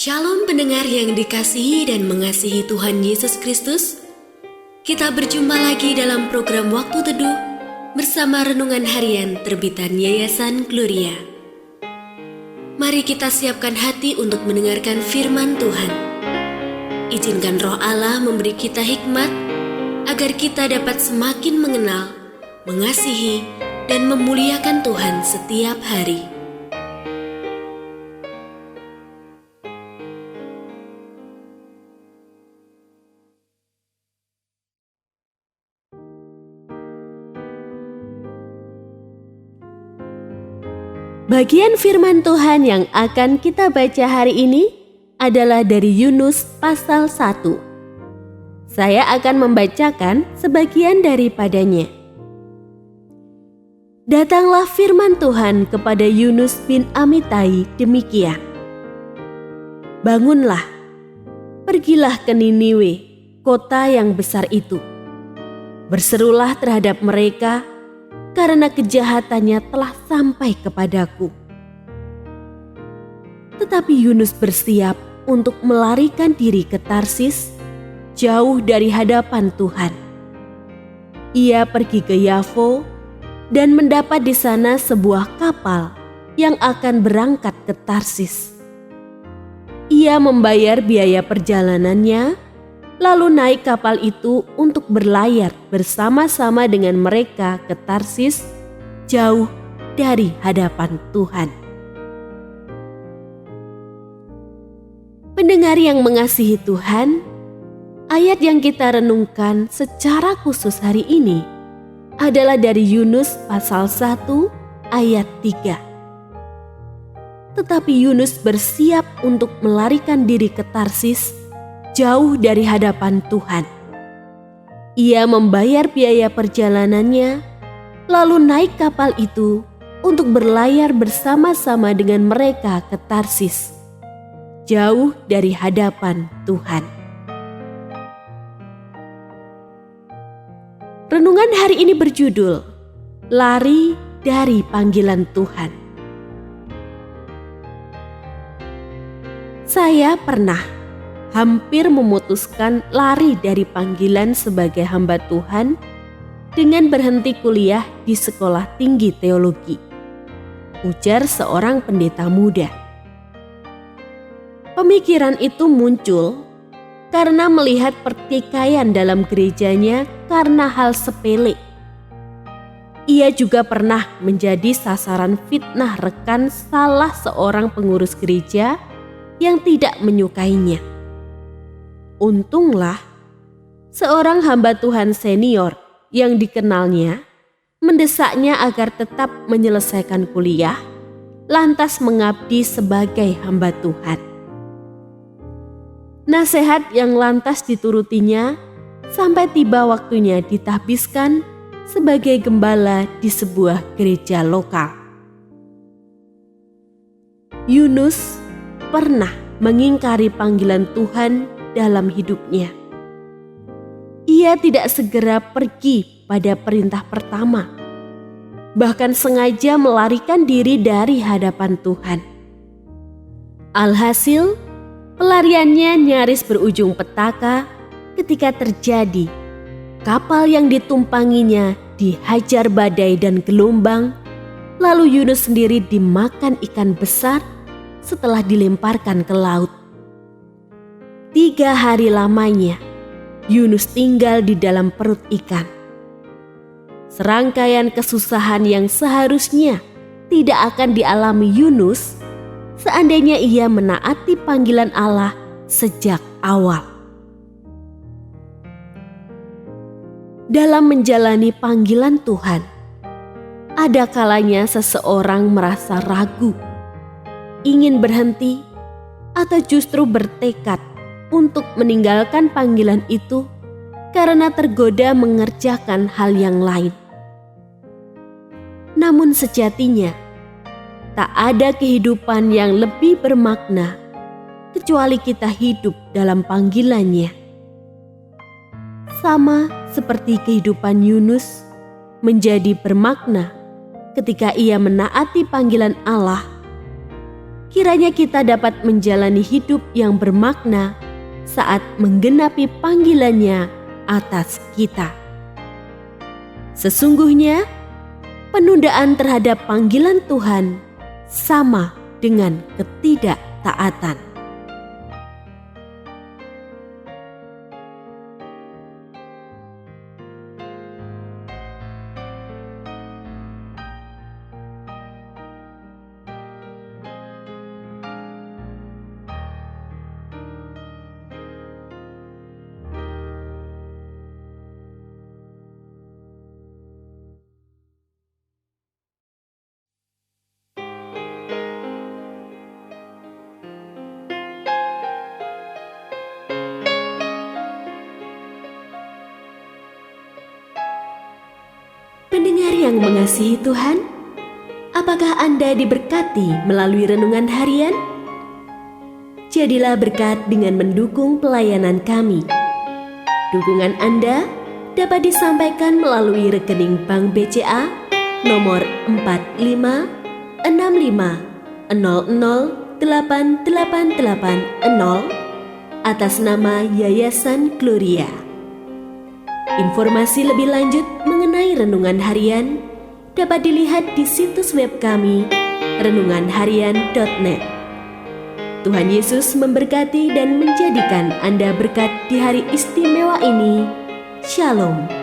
Shalom pendengar yang dikasihi dan mengasihi Tuhan Yesus Kristus. Kita berjumpa lagi dalam program Waktu Teduh bersama Renungan Harian terbitan Yayasan Gloria. Mari kita siapkan hati untuk mendengarkan firman Tuhan. Izinkan Roh Allah memberi kita hikmat agar kita dapat semakin mengenal, mengasihi, dan memuliakan Tuhan setiap hari. Bagian firman Tuhan yang akan kita baca hari ini adalah dari Yunus pasal 1. Saya akan membacakan sebagian daripadanya. Datanglah firman Tuhan kepada Yunus bin Amitai demikian. Bangunlah, pergilah ke Niniwe, kota yang besar itu. Berserulah terhadap mereka, karena kejahatannya telah sampai kepadaku. Tetapi Yunus bersiap untuk melarikan diri ke Tarsis, jauh dari hadapan Tuhan. Ia pergi ke Yafo dan mendapat di sana sebuah kapal yang akan berangkat ke Tarsis. Ia membayar biaya perjalanannya, lalu naik kapal itu untuk berlayar bersama-sama dengan mereka ke Tarsis, jauh dari hadapan Tuhan. Pendengar yang mengasihi Tuhan, ayat yang kita renungkan secara khusus hari ini adalah dari Yunus pasal 1 ayat 3. Tetapi Yunus bersiap untuk melarikan diri ke Tarsis, jauh dari hadapan Tuhan. Ia membayar biaya perjalanannya, lalu naik kapal itu untuk berlayar bersama-sama dengan mereka ke Tarsis, jauh dari hadapan Tuhan. Renungan hari ini berjudul Lari dari Panggilan Tuhan. Saya pernah hampir memutuskan lari dari panggilan sebagai hamba Tuhan dengan berhenti kuliah di sekolah tinggi teologi, ujar seorang pendeta muda. Pemikiran itu muncul karena melihat pertikaian dalam gerejanya karena hal sepele. Ia juga pernah menjadi sasaran fitnah rekan salah seorang pengurus gereja yang tidak menyukainya. Untunglah, seorang hamba Tuhan senior yang dikenalnya mendesaknya agar tetap menyelesaikan kuliah, lantas mengabdi sebagai hamba Tuhan. Nasihat yang lantas diturutinya sampai tiba waktunya ditahbiskan sebagai gembala di sebuah gereja lokal. Yunus pernah mengingkari panggilan Tuhan dalam hidupnya. Ia tidak segera pergi pada perintah pertama, bahkan sengaja melarikan diri dari hadapan Tuhan. Alhasil, pelariannya nyaris berujung petaka ketika terjadi kapal yang ditumpanginya dihajar badai dan gelombang, lalu Yunus sendiri dimakan ikan besar setelah dilemparkan ke laut. 3 hari lamanya, Yunus tinggal di dalam perut ikan. Serangkaian kesusahan yang seharusnya tidak akan dialami Yunus seandainya ia menaati panggilan Allah sejak awal. Dalam menjalani panggilan Tuhan, ada kalanya seseorang merasa ragu, ingin berhenti, atau justru bertekad untuk meninggalkan panggilan itu karena tergoda mengerjakan hal yang lain. Namun sejatinya, tak ada kehidupan yang lebih bermakna kecuali kita hidup dalam panggilannya. Sama seperti kehidupan Yunus menjadi bermakna ketika ia menaati panggilan Allah, kiranya kita dapat menjalani hidup yang bermakna saat menggenapi panggilannya atas kita. Sesungguhnya, penundaan terhadap panggilan Tuhan sama dengan ketidaktaatan. Pendengar yang mengasihi Tuhan, apakah Anda diberkati melalui renungan harian? Jadilah berkat dengan mendukung pelayanan kami. Dukungan Anda dapat disampaikan melalui rekening Bank BCA nomor 4565008880 atas nama Yayasan Gloria. Informasi lebih lanjut mengenai renungan harian dapat dilihat di situs web kami renunganharian.net. Tuhan Yesus memberkati dan menjadikan Anda berkat di hari istimewa ini. Shalom.